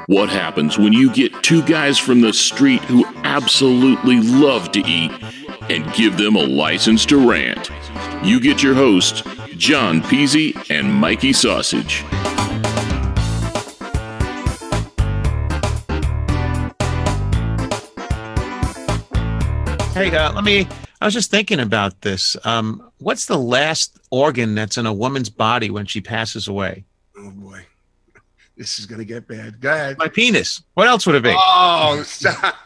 What happens when you get two guys from the street who absolutely love to eat and give them a license to rant? You get your hosts, John Pizzi and Mikey Sausage. Hey, I was just thinking about this. What's the last organ that's in a woman's body when she passes away? Oh, boy. This is going to get bad. Go ahead. My penis. What else would it be? Oh, stop.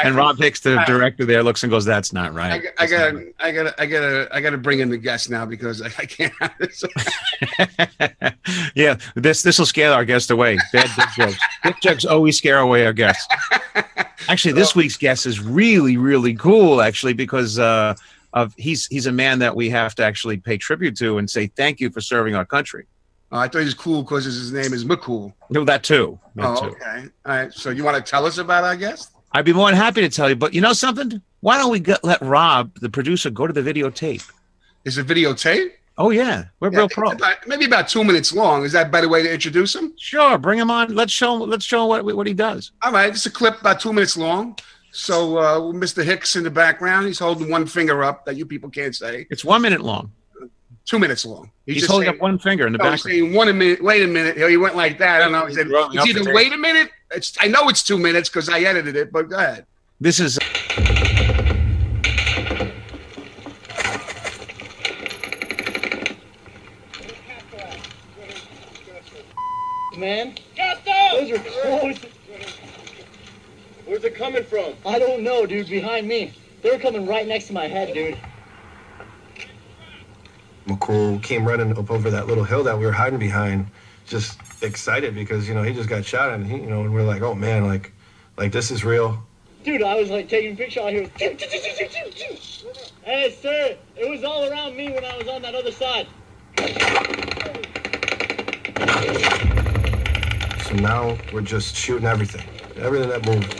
And Robert Hix, the director there, looks and goes, "That's not right." I gotta bring in the guest now because I can't have this. Yeah, this will scare our guest away. Bad dick jokes. Dick jokes always scare away our guests. Actually, this week's guest is really, really cool. Actually, because he's a man that we have to actually pay tribute to and say thank you for serving our country. I thought he was cool because his name is McCool. No, that too. Okay. All right. So you want to tell us about our guest? I'd be more than happy to tell you, but you know something? Why don't we let Rob, the producer, go to the videotape? Is it videotape? Oh, yeah. We're real pro. Maybe about 2 minutes long. Is that a better way to introduce him? Sure. Bring him on. Let's show him what he does. All right. It's a clip about 2 minutes long. So Mr. Hix in the background, he's holding one finger up that you people can't say. It's 1 minute long. 2 minutes long. He's holding up one finger in the background. He's saying 1 minute. Wait a minute. He went like that. I don't know. He said, it's either wait a minute. I know it's 2 minutes because I edited it, but go ahead. This is... Man, those are close. Where's it coming from? I don't know, dude. Behind me. They were coming right next to my head, dude. McCool came running up over that little hill that we were hiding behind, just excited because, you know, he just got shot and he, you know, and we're like, oh man, like this is real. Dude, I was like taking a picture out here. Hey, sir, it was all around me when I was on that other side. So now we're just shooting everything that moved.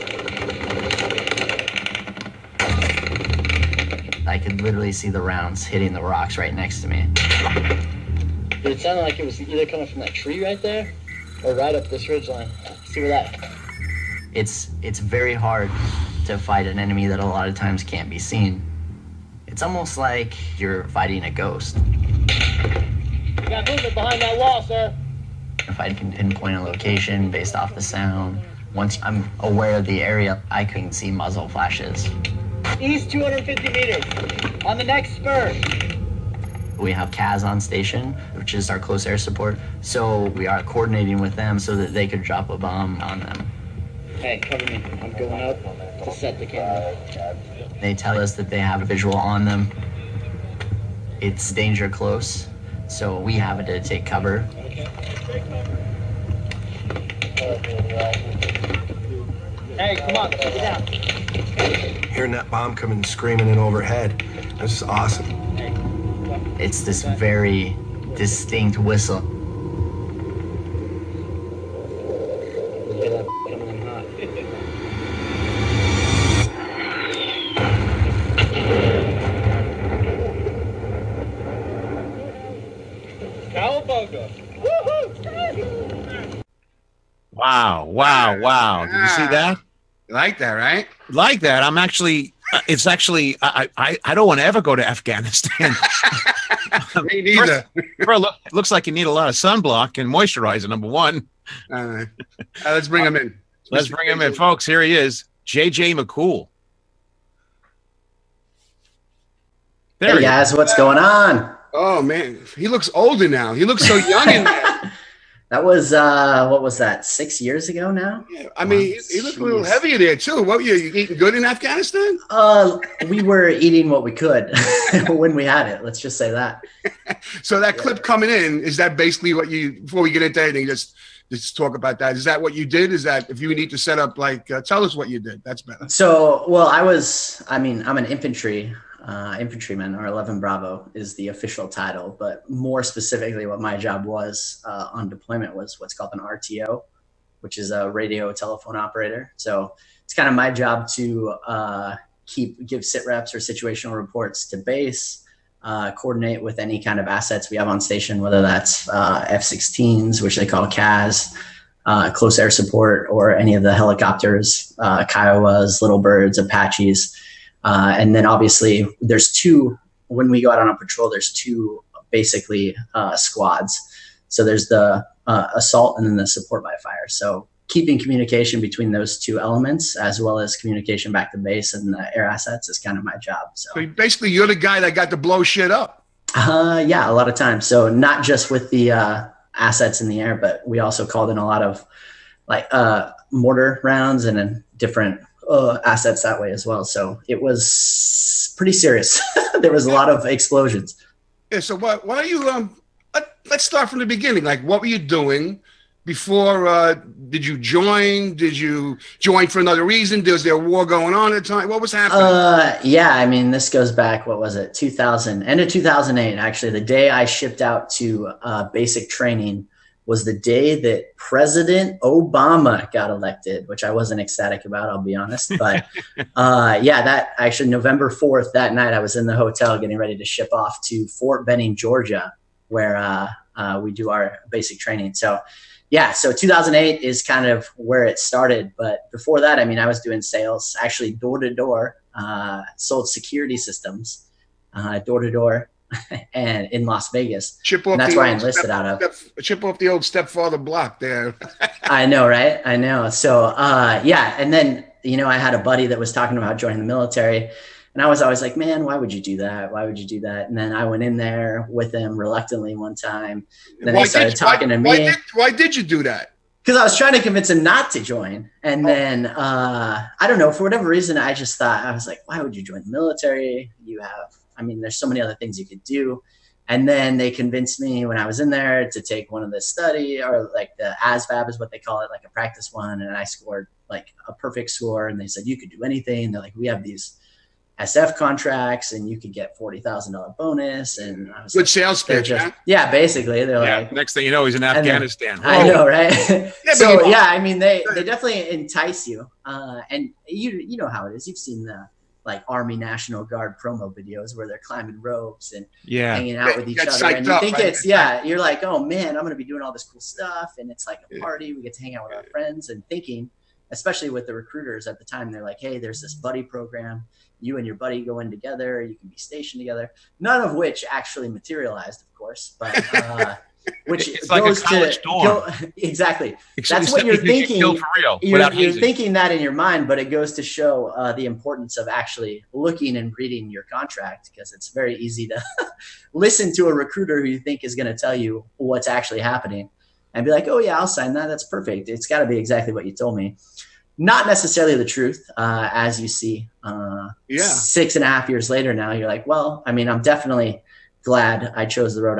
I could literally see the rounds hitting the rocks right next to me. Dude, it sounded like it was either coming from that tree right there or right up this ridgeline. See where that... It's very hard to fight an enemy that a lot of times can't be seen. It's almost like you're fighting a ghost. You got movement behind that wall, sir. If I can pinpoint a location based off the sound, once I'm aware of the area, I can see muzzle flashes. East 250 meters, on the next spur. We have CAS on station, which is our close air support, so we are coordinating with them so that they could drop a bomb on them. Hey, cover me. I'm going up to set the camera. They tell us that they have a visual on them. It's danger close, so we have to take cover. Hey, come on, get down. Hearing that bomb coming screaming in overhead, that's just awesome. It's this very distinct whistle. Hear that coming in hot. Cowabunga. Woohoo! Wow. Did you see that? You like that, right? Like that. I'm actually... It's actually, I don't want to ever go to Afghanistan. Me neither. It looks like you need a lot of sunblock and moisturizer, number one. All right. Let's bring him in. Let's bring him in, folks. Here he is, J.J. McCool. Hey guys, what's going on? Oh man, he looks older now. He looks so young in there. That was what was that? 6 years ago now? Yeah, I mean, he looked a little heavier there too. What were you eating good in Afghanistan? We were eating what we could when we had it. Let's just say that. So that clip coming in, is that basically what you? Before we get into anything, just talk about that. Is that what you did? Is that if you need to set up like tell us what you did? That's better. So, well, I'm an infantryman, or 11 Bravo is the official title, but more specifically what my job was on deployment was what's called an RTO, which is a radio telephone operator. So it's kind of my job to give sit reps or situational reports to base, coordinate with any kind of assets we have on station, whether that's F-16s, which they call CAS, close air support, or any of the helicopters, Kiowas, Little Birds, Apaches. And then obviously there's two, when we go out on a patrol, there's two basically squads. So there's the assault and then the support by fire. So keeping communication between those two elements, as well as communication back to base and the air assets, is kind of my job. So basically you're the guy that got to blow shit up. Yeah, a lot of times. So not just with the assets in the air, but we also called in a lot of like mortar rounds and then different assets that way as well. So it was pretty serious. There was a lot of explosions. Yeah. So why are you, let's start from the beginning. Like, what were you doing before? Did you join? Did you join for another reason? Was there a war going on at the time? What was happening? Yeah, I mean, this goes back, what was it? 2000, end of 2008, actually. The day I shipped out to basic training was the day that President Obama got elected, which I wasn't ecstatic about, I'll be honest. But yeah, that actually November 4th, that night, I was in the hotel getting ready to ship off to Fort Benning, Georgia, where we do our basic training. So yeah, so 2008 is kind of where it started. But before that, I mean, I was doing sales, actually door to door, sold security systems, door to door, and in Las Vegas. And that's where I enlisted out of. Chip off the old stepfather block there. I know, right? I know. So yeah, and then, you know, I had a buddy that was talking about joining the military. And I was always like, man, why would you do that? Why would you do that? And then I went in there with him reluctantly one time. Then they started talking to me. Why did you do that? Because I was trying to convince him not to join. And then, I don't know, for whatever reason, I just thought, I was like, why would you join the military? You have, I mean, there's so many other things you could do. And then they convinced me when I was in there to take one of the study, or like the ASVAB is what they call it, like a practice one. And I scored like a perfect score. And they said, you could do anything. They're like, we have these SF contracts and you could get $40,000 bonus. And I was good like, sales pitch. Yeah, basically. They're Yeah, like, next thing you know, he's in Afghanistan. I know, right? Yeah, So yeah, I mean, they definitely entice you. And you know how it is. You've seen the like Army National Guard promo videos where they're climbing ropes and hanging out with each other. And you think it's, you're like, oh man, I'm going to be doing all this cool stuff. And it's like a party. We get to hang out with our friends, and thinking, especially with the recruiters at the time, they're like, hey, there's this buddy program. You and your buddy go in together. You can be stationed together. None of which actually materialized, of course, but which it's goes like a college dorm. Exactly. Except that's what you're thinking. For real, you're thinking that in your mind, but it goes to show the importance of actually looking and reading your contract, because it's very easy to listen to a recruiter who you think is going to tell you what's actually happening and be like, oh yeah, I'll sign that. That's perfect. It's got to be exactly what you told me. Not necessarily the truth, as you see. 6.5 years later now, you're like, well, I mean, I'm definitely glad I chose the road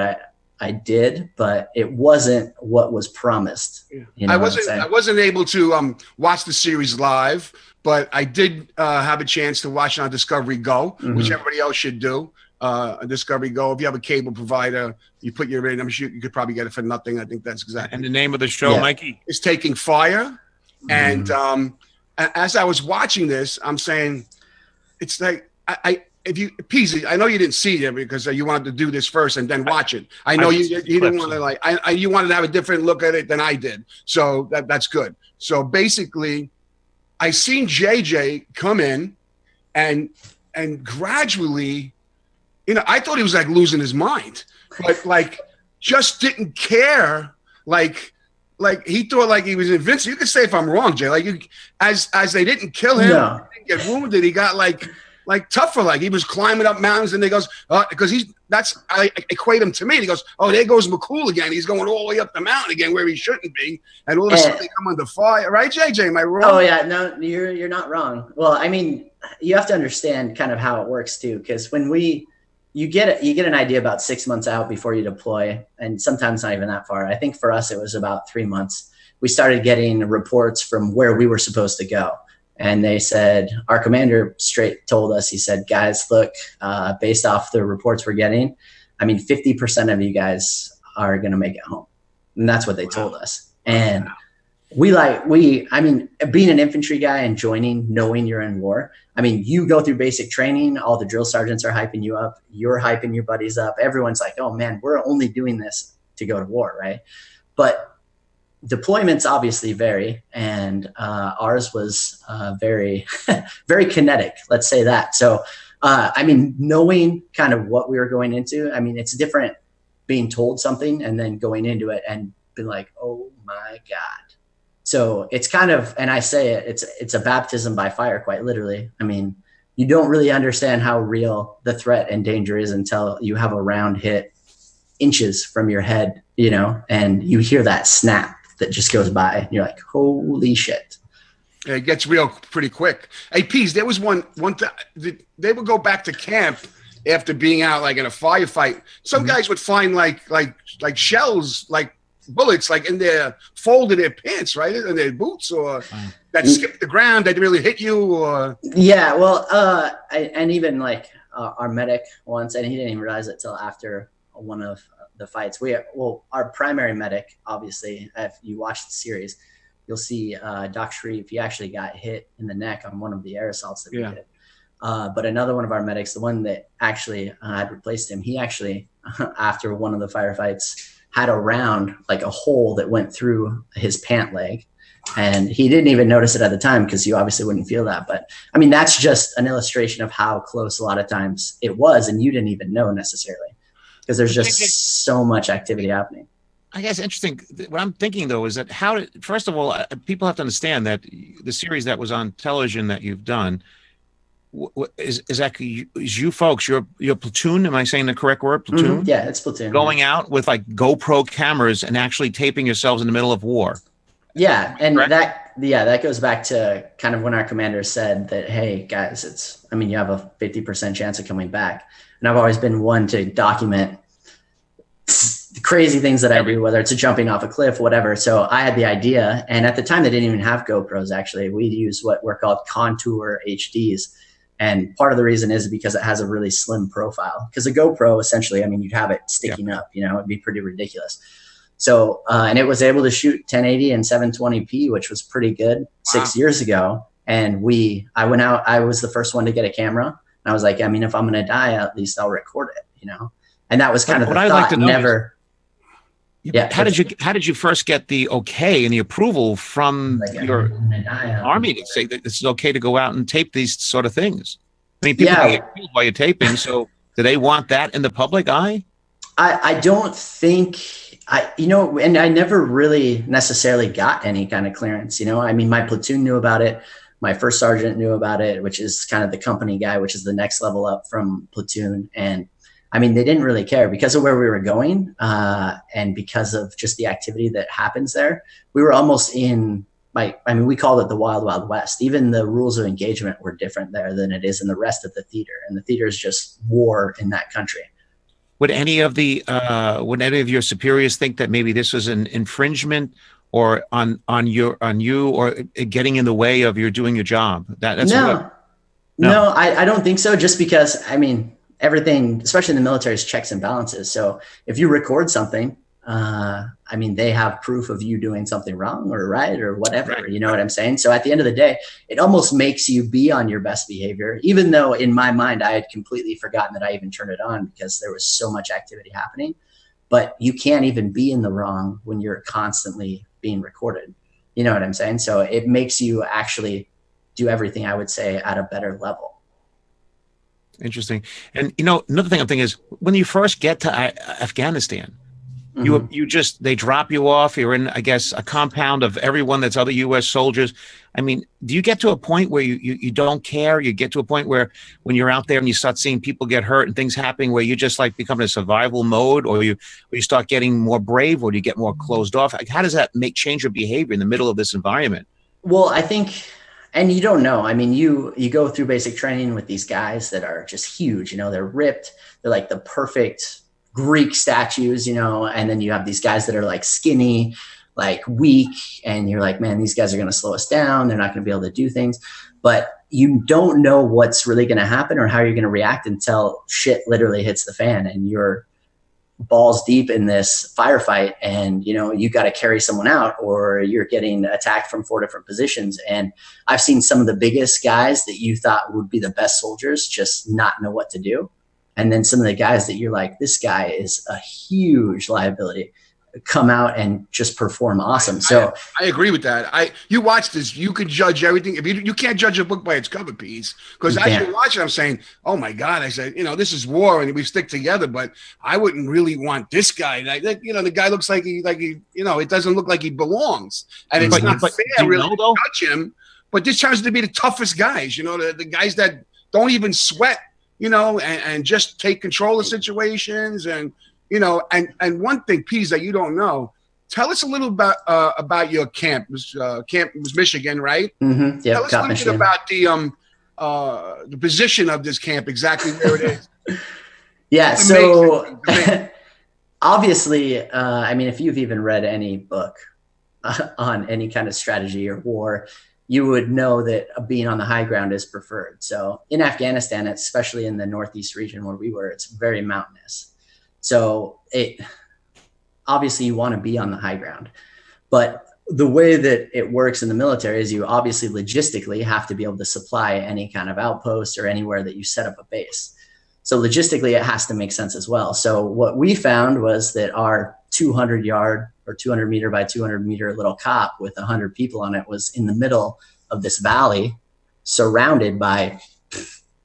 I did, but it wasn't what was promised. You know I wasn't able to watch the series live, but I did have a chance to watch it on Discovery Go, which everybody else should do. Discovery Go. If you have a cable provider, you put your name. I'm sure you could probably get it for nothing. I think that's exactly. And the name of the show, Mikey, is Taking Fire. And as I was watching this, I'm saying, it's like Pizzi, I know you didn't see it because you wanted to do this first and then watch it. I know you didn't want to you wanted to have a different look at it than I did. So that's good. So basically, I seen JJ come in and gradually, you know, I thought he was like losing his mind, but like just didn't care. Like he thought like he was invincible. You could say if I'm wrong, Jay. Like as they didn't kill him, he didn't get wounded. He got like tougher. Like he was climbing up mountains, and he goes because I equate him to me. And he goes, oh, there goes McCool again. He's going all the way up the mountain again where he shouldn't be, and all of a sudden they come under fire. Right, JJ? Am I wrong? Oh yeah, no, you're not wrong. Well, I mean, you have to understand kind of how it works too, because when you get an idea about 6 months out before you deploy, and sometimes not even that far. I think for us, it was about 3 months. We started getting reports from where we were supposed to go. And they said, our commander straight told us, he said, guys, look, based off the reports we're getting, I mean, 50% of you guys are going to make it home. And that's what they told us. And I mean, being an infantry guy and joining, knowing you're in war, I mean, you go through basic training, all the drill sergeants are hyping you up, you're hyping your buddies up. Everyone's like, oh man, we're only doing this to go to war, right? But deployments obviously vary, and ours was very, very kinetic, let's say that. So, I mean, knowing kind of what we were going into, I mean, it's different being told something and then going into it and being like, oh my God. So it's kind of, and I say it's a baptism by fire, quite literally. I mean, you don't really understand how real the threat and danger is until you have a round hit inches from your head, you know, and you hear that snap that just goes by. And you're like, holy shit. It gets real pretty quick. Hey, Pease, there was one time they would go back to camp after being out like in a firefight. Some guys would find like shells, like bullets, like in their fold in their pants, right, in their boots, or that skipped the ground, that really hit you, or yeah. Well, and even like our medic once, and he didn't even realize it till after one of the fights. Our primary medic, obviously, if you watch the series, you'll see Doc Shreve. He actually got hit in the neck on one of the air assaults that we did. But another one of our medics, the one that actually had replaced him, he actually, after one of the firefights, had a round, like a hole that went through his pant leg. And he didn't even notice it at the time because you obviously wouldn't feel that. But I mean, that's just an illustration of how close a lot of times it was. And you didn't even know necessarily because there's just so much activity happening. I guess interesting. What I'm thinking, though, is that first of all, people have to understand that the series that was on television that you've done, is you folks, your platoon, am I saying the correct word, platoon? Mm-hmm. Yeah, it's platoon. Going out with like GoPro cameras and actually taping yourselves in the middle of war. Yeah, and correct? that goes back to kind of when our commander said that, hey guys, you have a 50% chance of coming back. And I've always been one to document crazy things that I do, whether it's jumping off a cliff, whatever. So I had the idea, and at the time they didn't even have GoPros. Actually, we use what were called Contour HDs. And part of the reason is because it has a really slim profile. Because a GoPro, essentially, I mean, you'd have it sticking up, you know, it'd be pretty ridiculous. So, and it was able to shoot 1080 and 720p, which was pretty good 6 years ago. And I went out, I was the first one to get a camera. And I was like, I mean, if I'm going to die, at least I'll record it, you know? And that was kind of the thought. Like to know yeah. How did you first get the okay and the approval from your army to say that it's okay to go out and tape these sort of things? I mean, people get killed while you're taping. So do they want that in the public eye? I don't think and I never really necessarily got any kind of clearance, you know, I mean, my platoon knew about it. My first sergeant knew about it, which is kind of the company guy, which is the next level up from platoon. And I mean, they didn't really care because of where we were going and because of just the activity that happens there. We were almost in, we called it the Wild Wild West. Even the rules of engagement were different there than it is in the rest of the theater. And the theater is just war in that country. Would any of your superiors think that maybe this was an infringement or on you or getting in the way of your doing your job? No, I don't think so. Just because, I mean, everything, especially in the military, is checks and balances. So if you record something, I mean, they have proof of you doing something wrong or right or whatever, right. You know what I'm saying? So at the end of the day, it almost makes you be on your best behavior, even though in my mind, I had completely forgotten that I even turned it on because there was so much activity happening. But you can't even be in the wrong when you're constantly being recorded. You know what I'm saying? So it makes you actually do everything, I would say, at a better level. Interesting. And, you know, another thing I'm thinking is when you first get to Afghanistan, they drop you off. You're in, I guess, a compound of everyone that's other U.S. soldiers. I mean, do you get to a point where you don't care? You get to a point where when you're out there and you start seeing people get hurt and things happening where you just like become in a survival mode, or you start getting more brave, or do you get more closed off? Like, how does that change your behavior in the middle of this environment? Well, I think, and you don't know. I mean, you go through basic training with these guys that are just huge. You know, they're ripped. They're like the perfect Greek statues, you know, and then you have these guys that are like skinny, like weak, and you're like, man, these guys are going to slow us down. They're not going to be able to do things. But you don't know what's really going to happen or how you're going to react until shit literally hits the fan and you're balls deep in this firefight, and you got to carry someone out, or you're getting attacked from 4 different positions. And I've seen some of the biggest guys that you thought would be the best soldiers just not know what to do. And then some of the guys that you're like, this guy is a huge liability, come out and just perform awesome. So I agree with that. You watch this, you can judge everything. If you can't judge a book by its cover, piece, because as you're watching, I'm saying, oh my God, I said, this is war and we stick together, but I wouldn't really want this guy. The guy looks like he, it doesn't look like he belongs, and it's not fair really to judge him. But this turns to be the toughest guys, the guys that don't even sweat, and just take control of situations. And and one thing, Pizzi, that you don't know, tell us a little about your camp. Camp was Michigan, right? Mm-hmm. Yeah, tell us a little bit about the position of this camp, exactly where it is. Yeah, so obviously, if you've even read any book on any kind of strategy or war, you would know that being on the high ground is preferred. So in Afghanistan, especially in the Northeast region where we were, it's very mountainous. So obviously you want to be on the high ground, but the way that it works in the military is you obviously logistically have to be able to supply any kind of outpost or anywhere that you set up a base. So logistically, it has to make sense as well. So what we found was that our 200-yard or 200 meter by 200 meter little cop with 100 people on it was in the middle of this valley surrounded by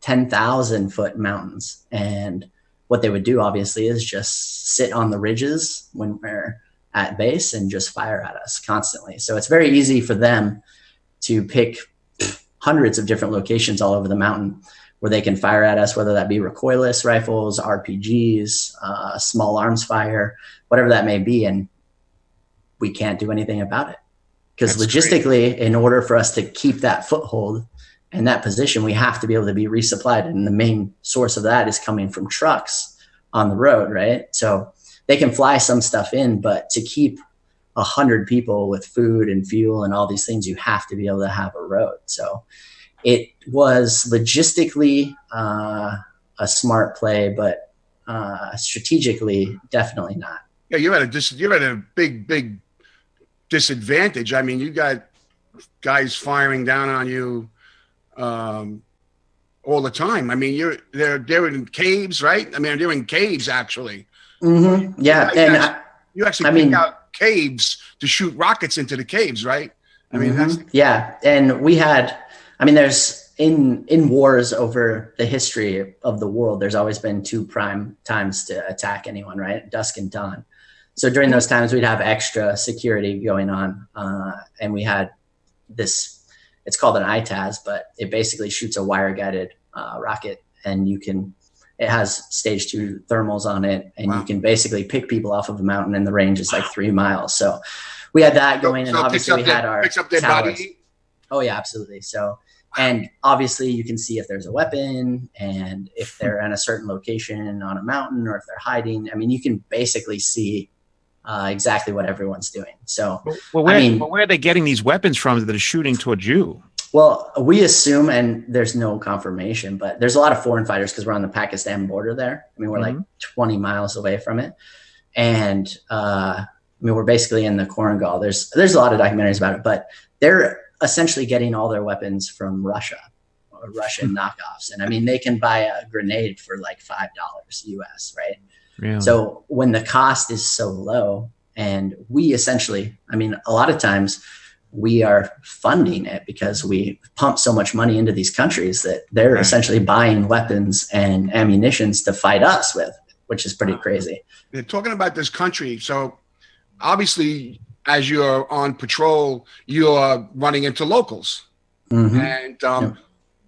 10,000 foot mountains. And what they would do, obviously, is just sit on the ridges when we're at base and just fire at us constantly. So it's very easy for them to pick hundreds of different locations all over the mountain where they can fire at us, whether that be recoilless rifles, RPGs, small arms fire, whatever that may be. And we can't do anything about it. Because logistically, in order for us to keep that foothold and that position, we have to be able to be resupplied. And the main source of that is coming from trucks on the road, right? So they can fly some stuff in, but to keep 100 people with food and fuel and all these things, you have to be able to have a road. So it was logistically a smart play, but strategically, definitely not. Yeah, you're at a big disadvantage. I mean, you got guys firing down on you all the time. I mean, they're in caves, right? I mean, they're in caves actually. Mm-hmm. Yeah, you actually pick out caves to shoot rockets into the caves, right? I mean, and we had. I mean, there's in wars over the history of the world, there's always been 2 prime times to attack anyone, right? Dusk and dawn. So during those times, we'd have extra security going on. And we had this, it's called an ITAS, but it basically shoots a wire guided rocket, and it has stage 2 thermals on it. And you can basically pick people off of the mountain, and the range is like 3 miles. So we had that going, and obviously we had our picks up their body. Oh yeah, absolutely. So, and obviously you can see if there's a weapon and if they're in a certain location on a mountain or if they're hiding. I mean, you can basically see exactly what everyone's doing. So, where are they getting these weapons from that are shooting towards you? Well, we assume, and there's no confirmation, but there's a lot of foreign fighters because we're on the Pakistan border there. I mean, we're like 20 miles away from it. And we're basically in the Korangal. There's a lot of documentaries about it, but they're essentially getting all their weapons from Russia or Russian knockoffs. And I mean, they can buy a grenade for like $5 US, right? Really? So when the cost is so low, and we essentially, I mean, a lot of times we are funding it because we pump so much money into these countries that they're essentially buying weapons and ammunitions to fight us with, which is pretty crazy. They're talking about this country. So obviously, as you're on patrol, you're running into locals. And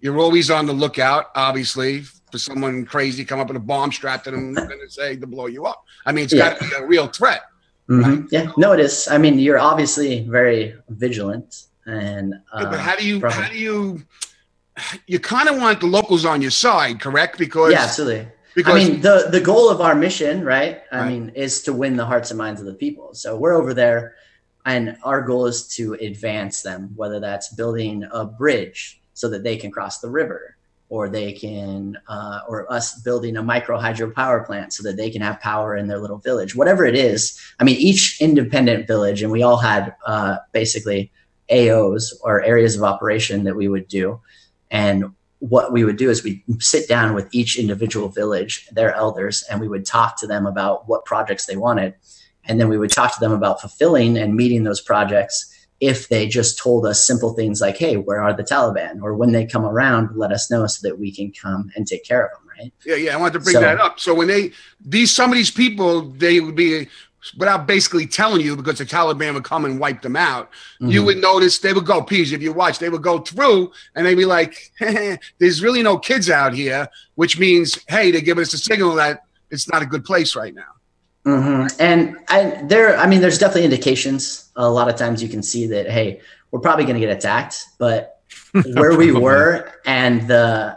you're always on the lookout, obviously, for someone crazy come up with a bomb strapped to them and say to blow you up. I mean, it's got to be a real threat. Right? Yeah, no, it is. I mean, you're obviously very vigilant. And but how do you kind of want the locals on your side, correct? Because absolutely. Because, I mean, the goal of our mission, right? I mean, is to win the hearts and minds of the people. So we're over there, and our goal is to advance them, whether that's building a bridge so that they can cross the river, or they can, or us building a micro hydro power plant so that they can have power in their little village, whatever it is. I mean, each independent village, and we all had basically AOs, or areas of operation, that we would do. And what we would do is we sit down with each individual village, their elders, and we would talk to them about what projects they wanted. And then we would talk to them about fulfilling and meeting those projects if they just told us simple things like, hey, where are the Taliban? Or when they come around, let us know so that we can come and take care of them, right? Yeah, I wanted to bring that up. So when some of these people, they would be, without basically telling you, because the Taliban would come and wipe them out, you would notice they would go, Pizzi, if you watch, they would go through and they'd be like, there's really no kids out here, which means, hey, they give us a signal that it's not a good place right now. And there's definitely indications. A lot of times you can see that, hey, we're probably going to get attacked, but where we were and the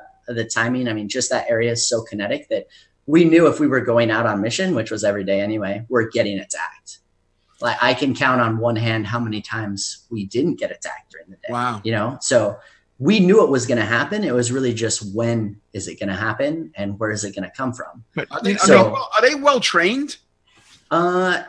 timing, I mean, just that area is so kinetic that we knew if we were going out on mission, which was every day anyway, we're getting attacked. Like, I can count on one hand how many times we didn't get attacked during the day. Wow. You know, so we knew it was going to happen. It was really just, when is it going to happen and where is it going to come from? But are they well trained? I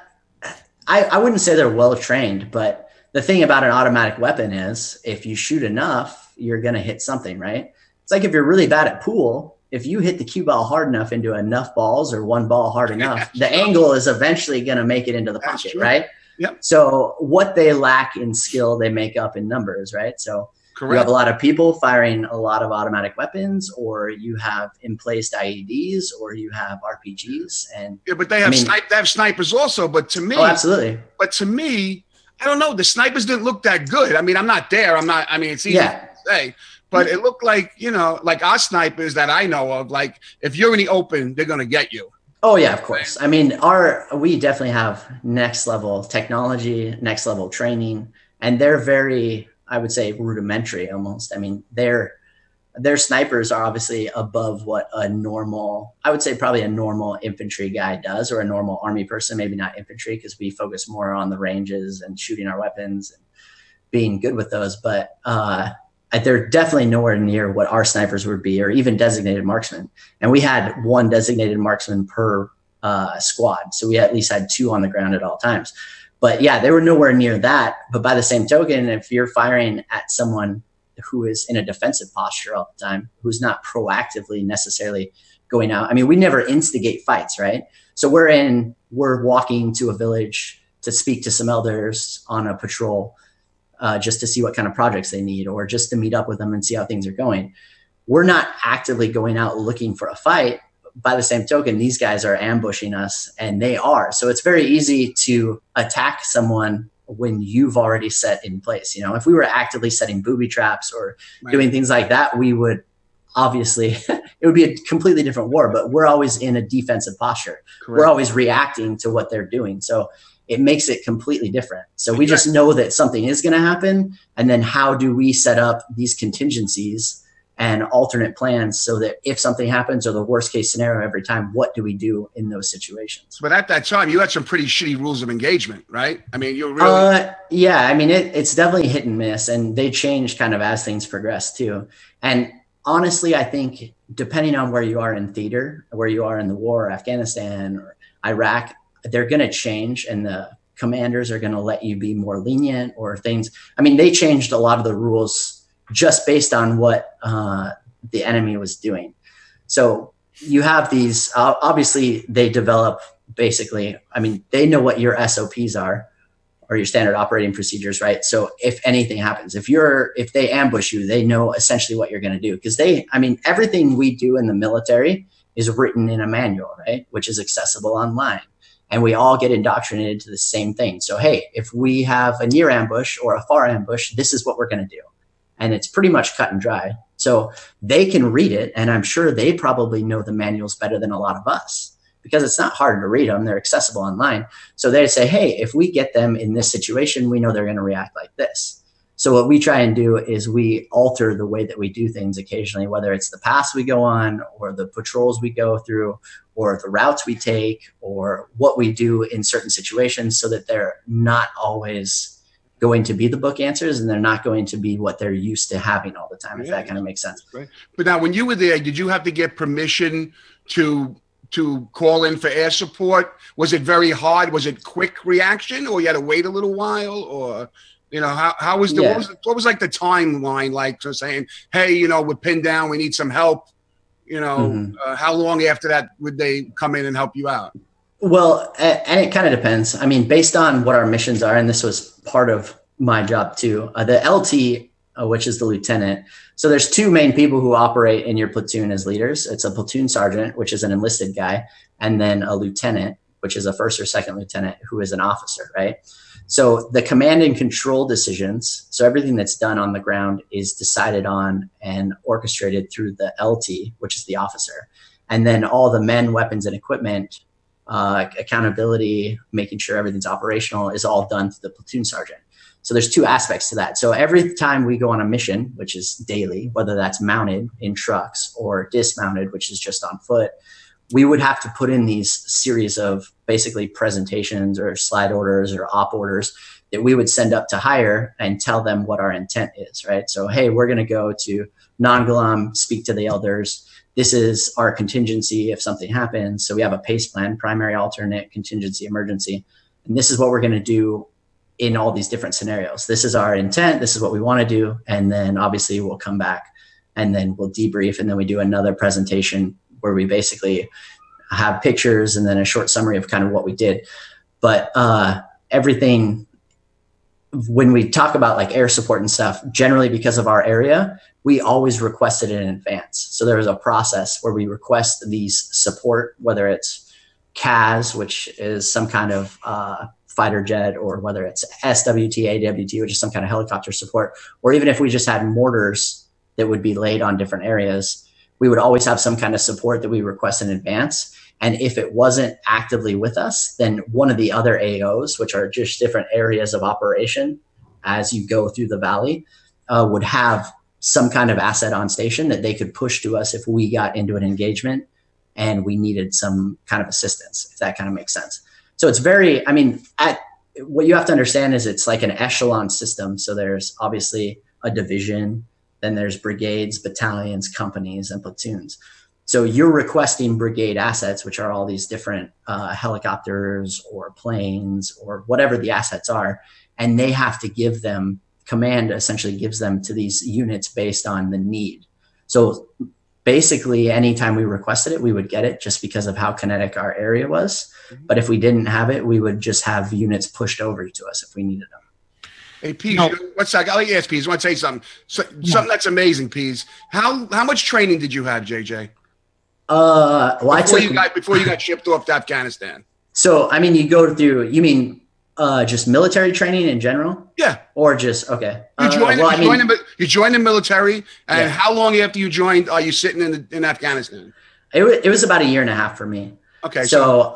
wouldn't say they're well trained, but the thing about an automatic weapon is, if you shoot enough, you're going to hit something, right? It's like if you're really bad at pool, if you hit the cue ball hard enough into enough balls, or one ball hard enough, the angle is eventually going to make it into the pocket, right? Yep. So what they lack in skill, they make up in numbers, right? So correct. You have a lot of people firing a lot of automatic weapons, or you have emplaced IEDs, or you have RPGs, and but they have they have snipers also. But to me, absolutely. But to me, I don't know. The snipers didn't look that good. I mean, I'm not there. I mean, it's easy to say, but it looked like, like our snipers that I know of. Like, if you're in the open, they're gonna get you. Oh yeah, of course. I mean, we definitely have next level technology, next level training, and they're very, I would say, rudimentary almost. I mean, their snipers are obviously above what I would say probably a normal infantry guy does, or a normal army person, maybe not infantry, because we focus more on the ranges and shooting our weapons and being good with those. But they're definitely nowhere near what our snipers would be, or even designated marksmen. And we had one designated marksman per squad. So we at least had two on the ground at all times. But yeah, they were nowhere near that. But by the same token, if you're firing at someone who is in a defensive posture all the time, who's not proactively necessarily going out, I mean, we never instigate fights, right? So we're walking to a village to speak to some elders on a patrol, just to see what kind of projects they need, or just to meet up with them and see how things are going. We're not actively going out looking for a fight. By the same token, these guys are ambushing us, and they are. So it's very easy to attack someone when you've already set in place. If we were actively setting booby traps or doing things like that, we would obviously, it would be a completely different war, but we're always in a defensive posture. Correct. We're always reacting to what they're doing. So it makes it completely different. So we just know that something is going to happen. And then how do we set up these contingencies and alternate plans so that if something happens, or the worst case scenario every time, what do we do in those situations? But at that time, you had some pretty shitty rules of engagement, right? I mean, you're really... yeah, I mean, it's definitely hit and miss, and they change kind of as things progress too. And honestly, I think depending on where you are in theater, where you are in the war, Afghanistan or Iraq, they're going to change, and the commanders are going to let you be more lenient or things. I mean, they changed a lot of the rules just based on what the enemy was doing. So you have these, obviously they develop basically, I mean, they know what your SOPs are, or your standard operating procedures, right? So if anything happens, if they ambush you, they know essentially what you're going to do. Because everything we do in the military is written in a manual, right? Which is accessible online. And we all get indoctrinated to the same thing. So, hey, if we have a near ambush or a far ambush, this is what we're going to do. And it's pretty much cut and dry. So they can read it. And I'm sure they probably know the manuals better than a lot of us, because it's not hard to read them. They're accessible online. So they say, hey, if we get them in this situation, we know they're going to react like this. So what we try and do is we alter the way that we do things occasionally, whether it's the paths we go on, or the patrols we go through, or the routes we take, or what we do in certain situations, so that they're not always going to be the book answers, and they're not going to be what they're used to having all the time, if that kind of makes sense. Right. But now, when you were there, did you have to get permission to call in for air support? Was it very hard? Was it quick reaction, or you had to wait a little while? Or, you know, how was the, what was like the timeline like for saying, hey, you know, we're pinned down, we need some help? You know, how long after that would they come in and help you out? Well, and it kind of depends. I mean, based on what our missions are, and this was part of my job too, the LT, which is the lieutenant. So there's two main people who operate in your platoon as leaders. It's a platoon sergeant, which is an enlisted guy, and then a lieutenant, which is a first or second lieutenant, who is an officer, right? So the command and control decisions, so everything that's done on the ground is decided on and orchestrated through the LT, which is the officer. And then all the men, weapons, and equipment, accountability, making sure everything's operational, is all done through the platoon sergeant. So there's two aspects to that. So every time we go on a mission, which is daily, whether that's mounted in trucks or dismounted, which is just on foot, we would have to put in these series of basically presentations or slide orders or op orders that we would send up to higher and tell them what our intent is, right? So, hey, we're going to go to Nangalam, speak to the elders. This is our contingency if something happens. So we have a PACE plan, primary, alternate, contingency, emergency. And this is what we're going to do in all these different scenarios. This is our intent. This is what we want to do. And then obviously we'll come back and then we'll debrief. And then we do another presentation where we basically have pictures and then a short summary of kind of what we did. But everything, when we talk about like air support and stuff, generally because of our area, we always requested it in advance. So there was a process where we request these support, whether it's CAS, which is some kind of fighter jet, or whether it's SWT, AWT, which is some kind of helicopter support, or even if we just had mortars that would be laid on different areas, we would always have some kind of support that we request in advance. And if it wasn't actively with us, then one of the other AOs, which are just different areas of operation as you go through the valley, would have some kind of asset on station that they could push to us if we got into an engagement and we needed some kind of assistance, if that kind of makes sense. So it's very, I mean, what you have to understand is it's like an echelon system. So there's obviously a division, then there's brigades, battalions, companies, and platoons. So you're requesting brigade assets, which are all these different helicopters or planes or whatever the assets are, and they have to give them, command essentially gives them to these units based on the need. So basically, anytime we requested it, we would get it just because of how kinetic our area was. But if we didn't have it, we would just have units pushed over to us if we needed them. Hey, Pease, one second. I'll let you ask Pease. I want to say something. Something that's amazing, Pease. How much training did you have, JJ? Before you got shipped off to Afghanistan. So, I mean, you go through, you mean just military training in general? Yeah. Or just, okay. You joined the military, and how long after you joined are you sitting in Afghanistan? It was about 1.5 years for me. Okay. So,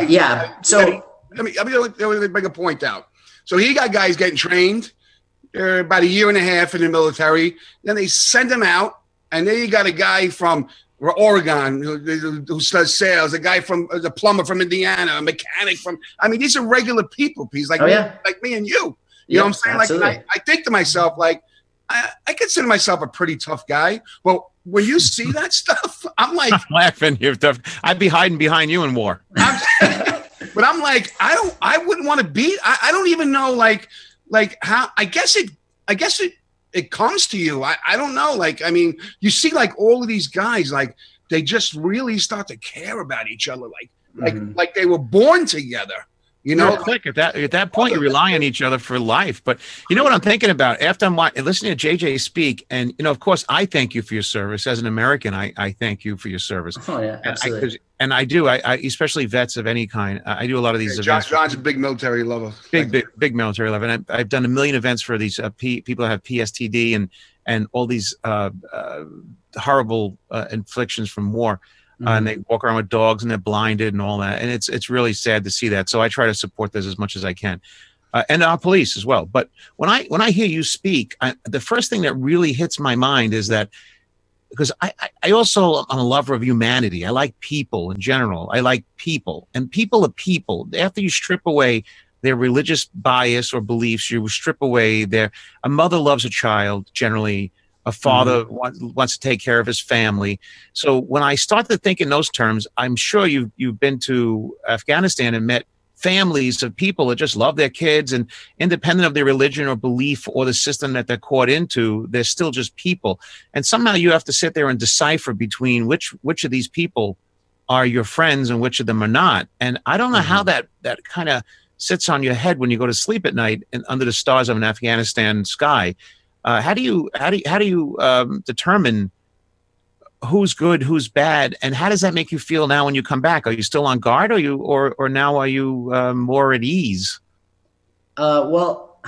yeah. So let me make a point out. So he got guys getting trained about 1.5 years in the military. Then they send them out, and then you got a guy from Oregon who does sales, a guy from the plumber from Indiana, a mechanic from, I mean, these are regular people, Pease, like me and you. You know what I'm saying? Absolutely. Like I think to myself, like, I consider myself a pretty tough guy, but when you see that stuff, I'm like, I'm laughing. You're tough. I'd be hiding behind you in war. But I'm like, I wouldn't want to be. I don't even know, like how. I guess it comes to you. I don't know. Like, I mean, you see, like all of these guys, like they just really start to care about each other, like they were born together. You know, quick at that point, you rely on each other for life. But you know what I'm thinking about after I'm listening to JJ speak, and you know, of course, I thank you for your service as an American. I thank you for your service. Oh yeah, absolutely. And I do. I especially vets of any kind. I do a lot of these events. John's a big military lover. Big military lover, and I've done 1 million events for these people that have PSTD and all these horrible inflictions from war. And they walk around with dogs and they're blinded and all that. And it's really sad to see that. So I try to support this as much as I can. And our police as well. But when I hear you speak, the first thing that really hits my mind is that, because I also am a lover of humanity. I like people in general. I like people. And people are people. After you strip away their religious bias or beliefs. You strip away a mother loves a child generally. A father wants to take care of his family. So when I start to think in those terms, I'm sure you've been to Afghanistan and met families of people that just love their kids, and independent of their religion or belief or the system that they're caught into, they're still just people. And somehow you have to sit there and decipher between which of these people are your friends and which of them are not. And I don't know how that kind of sits on your head when you go to sleep at night and under the stars of an Afghanistan sky. How do you determine who's good, who's bad, and how does that make you feel now when you come back? Are you still on guard, or now are you more at ease? Well,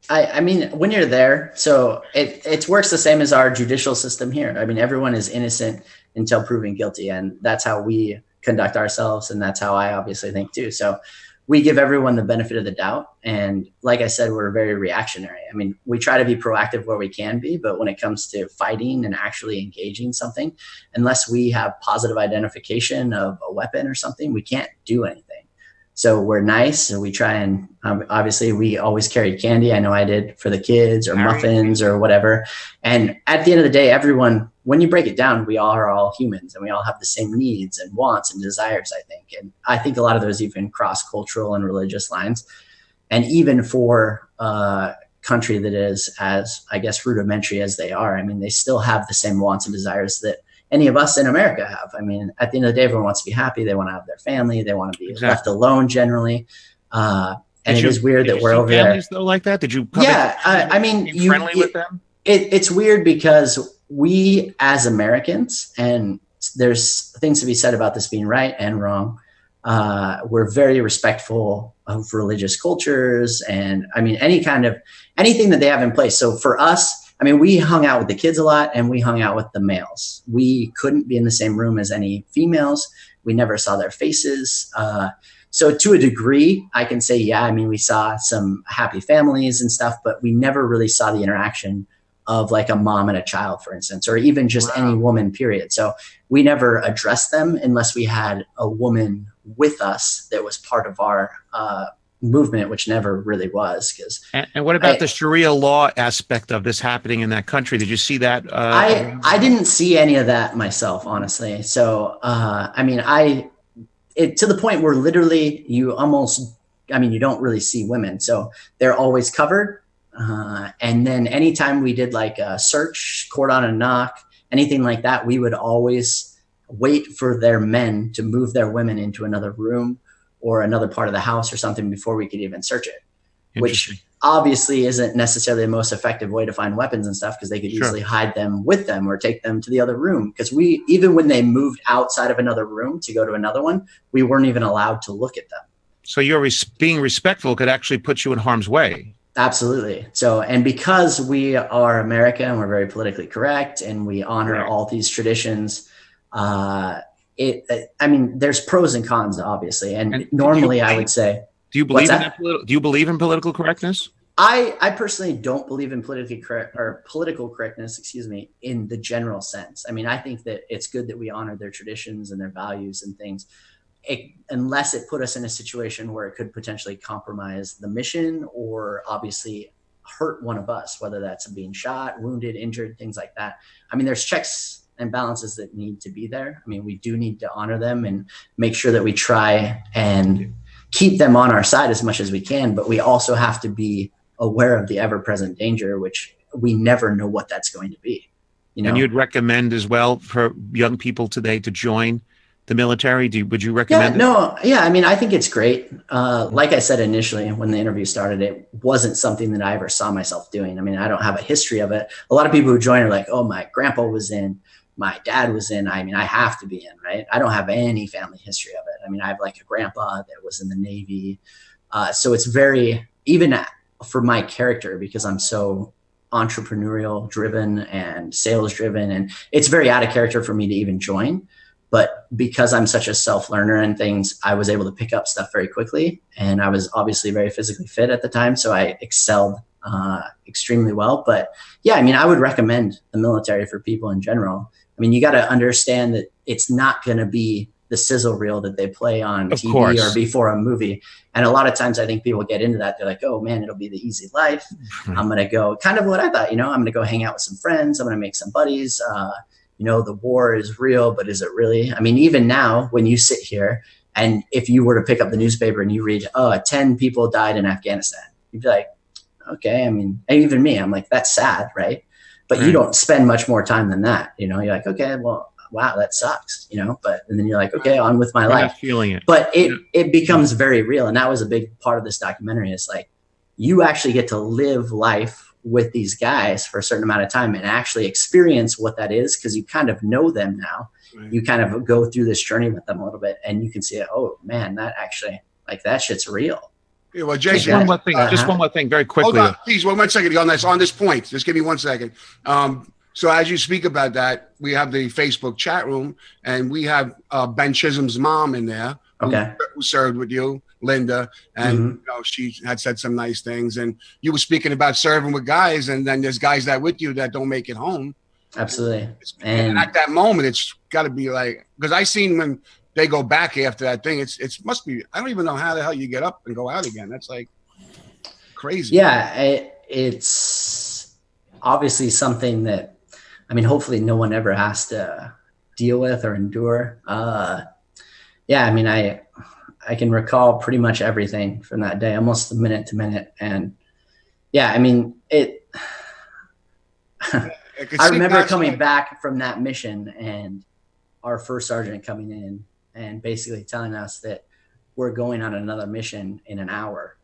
I mean, when you're there, so it works the same as our judicial system here. I mean, everyone is innocent until proven guilty, and that's how we conduct ourselves, and that's how I obviously think too. So we give everyone the benefit of the doubt. And like I said, we're very reactionary. I mean, we try to be proactive where we can be, but when it comes to fighting and actually engaging something, unless we have positive identification of a weapon or something, we can't do anything. So we're nice, and we try and obviously we always carried candy. I know I did, for the kids, or muffins or whatever. And at the end of the day, everyone, when you break it down, we are all humans, and we all have the same needs and wants and desires, I think. And I think a lot of those even cross cultural and religious lines. And even for a country that is as, I guess, rudimentary as they are, I mean, they still have the same wants and desires that any of us in America have. I mean, at the end of the day, everyone wants to be happy. They want to have their family. They want to be left alone generally. And it is weird that we're over there. Though, like that? Did you? I mean, friendly with them? It's weird because we as Americans, and there's things to be said about this being right and wrong. We're very respectful of religious cultures, and I mean, anything that they have in place. So for us, I mean, we hung out with the kids a lot, and we hung out with the males. We couldn't be in the same room as any females. We never saw their faces. So to a degree, I can say, yeah, I mean, we saw some happy families and stuff, but we never really saw the interaction of like a mom and a child, for instance, or even just any woman, period. So we never addressed them unless we had a woman with us that was part of our movement, which never really was. And what about the Sharia law aspect of this happening in that country? Did you see that? I didn't see any of that myself, honestly. So I mean, to the point where literally you don't really see women, so they're always covered. And then anytime we did like a search, court on a knock, anything like that, we would always wait for their men to move their women into another room or another part of the house or something before we could even search it, which obviously isn't necessarily the most effective way to find weapons and stuff, because they could easily hide them with them or take them to the other room. Because even when they moved outside of another room to go to another one, we weren't even allowed to look at them. So your being respectful could actually put you in harm's way. Absolutely. So, and because we are America and we're very politically correct and we honor all these traditions, I mean, there's pros and cons, obviously. And normally I would say, do you believe in that? Do you believe in political correctness? I personally don't believe in political correctness, in the general sense. I mean, I think that it's good that we honor their traditions and their values and things, unless it put us in a situation where it could potentially compromise the mission or obviously hurt one of us, whether that's being shot, wounded, injured, things like that. I mean, there's checks and balances that need to be there. I mean, we do need to honor them and make sure that we try and keep them on our side as much as we can, but we also have to be aware of the ever-present danger, which we never know what that's going to be. And you'd recommend as well for young people today to join the military? Would you recommend it? I mean, I think it's great. Like I said initially when the interview started, it wasn't something that I ever saw myself doing. I mean, I don't have a history of it. A lot of people who join are like, oh, my grandpa was in, my dad was in. I mean, I have to be in, right? I don't have any family history of it. I mean, I have like a grandpa that was in the Navy. So it's very, even for my character, because I'm so entrepreneurial driven and sales driven, and it's very out of character for me to even join. But because I'm such a self-learner and things, I was able to pick up stuff very quickly. And I was obviously very physically fit at the time. So I excelled extremely well. But yeah, I mean, I would recommend the military for people in general. I mean, you got to understand that it's not going to be the sizzle reel that they play on Of TV course. or before a movie. And a lot of times I think people get into that. They're like, oh man, it'll be the easy life. I'm going to go kind of what I thought, I'm going to go hang out with some friends. I'm going to make some buddies. The war is real, but is it really? I mean, even now when you sit here and if you were to pick up the newspaper and you read, 10 people died in Afghanistan, you'd be like, okay. I mean, and even me, I'm like, that's sad. Right. But you don't spend much more time than that. You're like, okay, well, wow, that sucks, but, and then you're like, okay, on with my life. Feeling it. But it becomes very real. And that was a big part of this documentary. Is like, you actually get to live life with these guys for a certain amount of time and actually experience what that is. Cause you kind of know them now. Right. You kind of go through this journey with them a little bit and you can see, oh man, that actually like that shit's real. Yeah, well, Jason, just one more thing very quickly. Hold on, please, 1 second on this point. Just give me 1 second. So as you speak about that, we have the Facebook chat room, and we have Ben Chisholm's mom in there, who served with you, Linda, and she had said some nice things. And you were speaking about serving with guys, and then there's guys that with you that don't make it home. Absolutely. And at that moment, it's got to be like, because I seen when they go back after that thing, it must be, I don't even know how the hell you get up and go out again. That's like crazy. Yeah, it's obviously something that, I mean, hopefully no one ever has to deal with or endure. Yeah, I mean, I can recall pretty much everything from that day, almost minute to minute. And yeah, I mean, I remember coming back from that mission and our first sergeant coming in and basically telling us that we're going on another mission in an hour.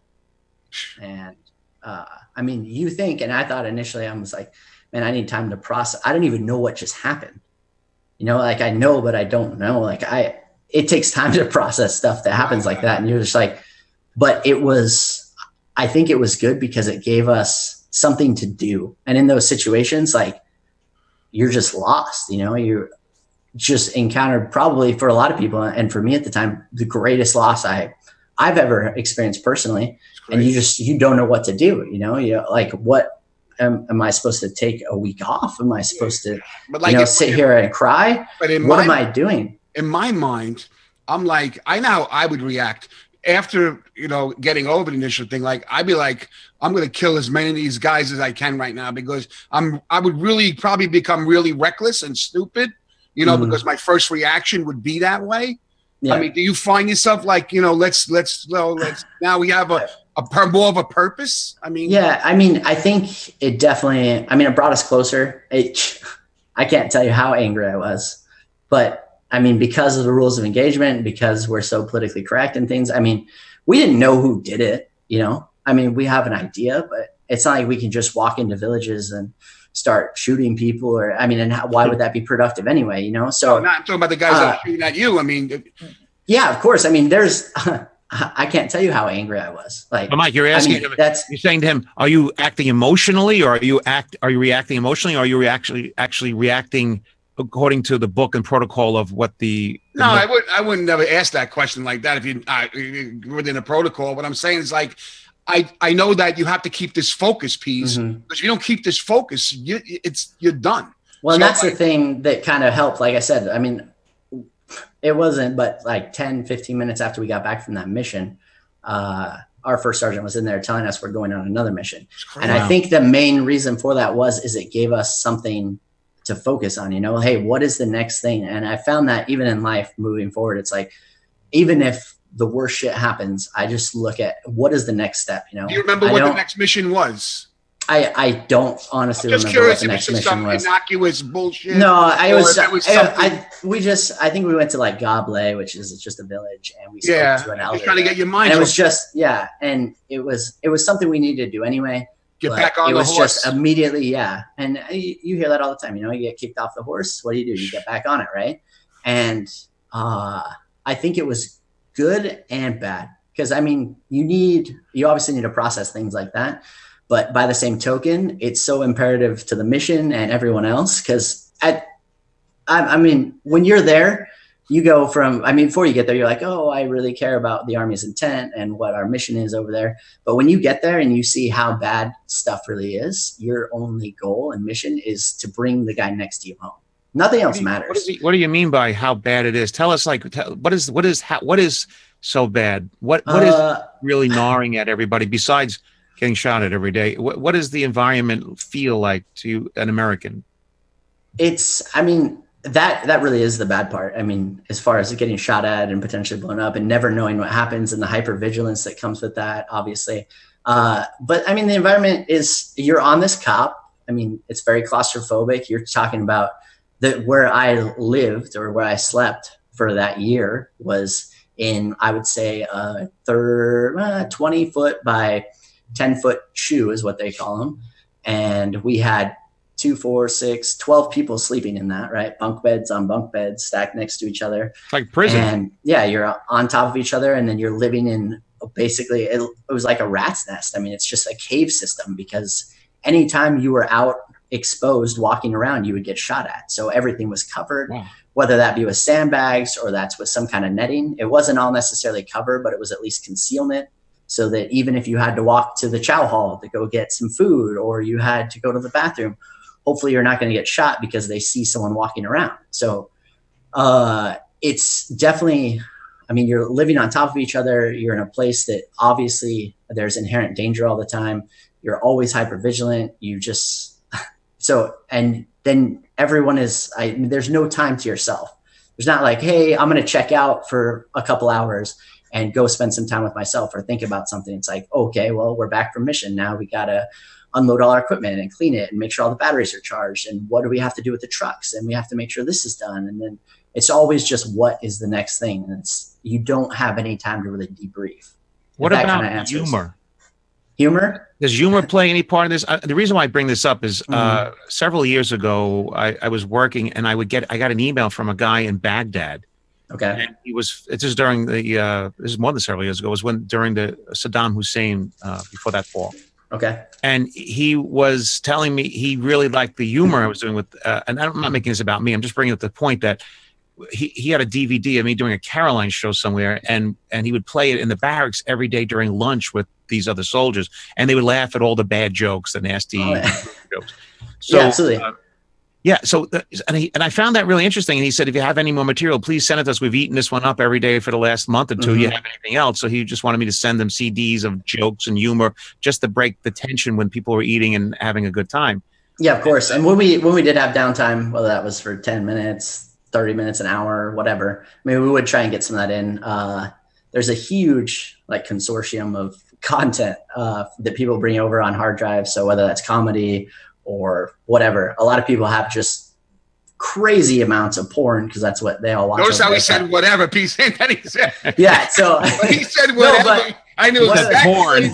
And I mean, you think, and I thought initially I was like, man, I need time to process. I don't even know what just happened. Like I know, but I don't know. Like it takes time to process stuff that happens like that. And you're just like, but I think it was good because it gave us something to do. And in those situations, like you're just lost, you just encountered probably for a lot of people. And for me at the time, the greatest loss I've ever experienced personally. And you don't know what to do. You're like, what am I supposed to take a week off? Am I supposed to, sit here and cry? But what am I doing? In my mind, I'm like, I would react after, getting over the initial thing. Like, I'd be like, I'm going to kill as many of these guys as I can right now, because I would really probably become really reckless and stupid, because my first reaction would be that way. Yeah. I mean, do you find yourself like, let's now we have more of a purpose? I mean, yeah, I mean, I think it definitely, it brought us closer. I can't tell you how angry I was, but I mean, because of the rules of engagement, because we're so politically correct and things, I mean, we didn't know who did it, I mean, we have an idea, but it's not like we can just walk into villages and start shooting people why would that be productive anyway? So I'm not talking about the guys that are shooting at you. I mean, yeah, of course. I mean, there's, I can't tell you how angry I was. Like, but Mike, you're asking him, you're saying to him, are you acting emotionally, or are you reacting emotionally, or are you actually reacting according to the book and protocol of what No, I wouldn't never ask that question like that if you within a protocol. What I'm saying is like, I know that you have to keep this focus piece, because if you don't keep this focus, you're done. Well, and that's the thing that kind of helped. Like I said, I mean, it wasn't, but like 10, 15 minutes after we got back from that mission, our first sergeant was in there telling us we're going on another mission. And I think the main reason for that is it gave us something to focus on, hey, what is the next thing? And I found that even in life moving forward, it's like, even if the worst shit happens, I just look at what is the next step, Do you remember what the next mission was? I don't honestly remember what the next mission was. Innocuous bullshit. No, I think we went to like Goblet, which is just a village, and we spoke to an elder. Just trying to get your mind. And it was just and it was something we needed to do anyway. Get back on the horse. It was just immediately, and you hear that all the time. You get kicked off the horse. What do? You get back on it, right? And I think it was good and bad, because I mean, you obviously need to process things like that. But by the same token, it's so imperative to the mission and everyone else, because I mean, when you're there, you go from, before you get there, you're like, oh, I really care about the Army's intent and what our mission is over there. But when you get there and you see how bad stuff really is, your only goal and mission is to bring the guy next to you home. Nothing else matters. What do you mean by how bad it is? Tell us, like, what is so bad? What is really gnawing at everybody besides getting shot at every day? What does the environment feel like to an American? I mean, that really is the bad part. I mean, as far as getting shot at and potentially blown up and never knowing what happens and the hypervigilance that comes with that, obviously. But I mean, the environment you're on this cop. I mean, it's very claustrophobic. You're talking about where I lived or where I slept for that year was in, I would say, a 20-foot by 10-foot shoe is what they call them. And we had 2, 4, 6, 12 people sleeping in that, right? Bunk beds on bunk beds stacked next to each other. It's like prison. And yeah, you're on top of each other, and then you're living in basically, it was like a rat's nest. I mean, it's just a cave system because anytime you were out exposed walking around, you would get shot at. So everything was covered, whether that be with sandbags or that's with some kind of netting. It wasn't all necessarily cover, but it was at least concealment, so that even if you had to walk to the chow hall to go get some food or you had to go to the bathroom, hopefully you're not going to get shot because they see someone walking around. So it's definitely, I mean, you're living on top of each other. You're in a place that obviously there's inherent danger all the time. You're always hyper vigilant. You just, and then everyone there's no time to yourself. There's not like, hey, I'm going to check out for a couple hours and go spend some time with myself or think about something. It's like, okay, well, we're back from mission. Now we got to unload all our equipment and clean it and make sure all the batteries are charged. And what do we have to do with the trucks? And we have to make sure this is done. And then it's always just, what is the next thing? And you don't have any time to really debrief. What about humor? Humor? Does humor play any part in this? The reason why I bring this up is several years ago, I was working and I got an email from a guy in Baghdad. Okay. And it's just during this is more than several years ago. It was during the Saddam Hussein, before that fall. Okay. And he was telling me he really liked the humor I was doing with, and I'm not making this about me. I'm just bringing up the point that he had a DVD of me doing a Caroline show somewhere, and he would play it in the barracks every day during lunch with these other soldiers, and they would laugh at all the bad jokes, the nasty jokes. So, yeah, absolutely. And I found that really interesting. And he said, if you have any more material, please send it to us. We've eaten this one up every day for the last month or two. You have anything else? So he just wanted me to send them CDs of jokes and humor just to break the tension when people were eating and having a good time. Yeah, of course. And when we did have downtime, whether that was for 10 minutes, 30 minutes, an hour, whatever, I mean, we would try and get some of that in. There's a huge consortium of content that people bring over on hard drives. So whether that's comedy or whatever, a lot of people have just crazy amounts of porn because that's what they all watch. Notice how he said whatever, piece. And then he said, yeah. So he said whatever. No, I knew porn.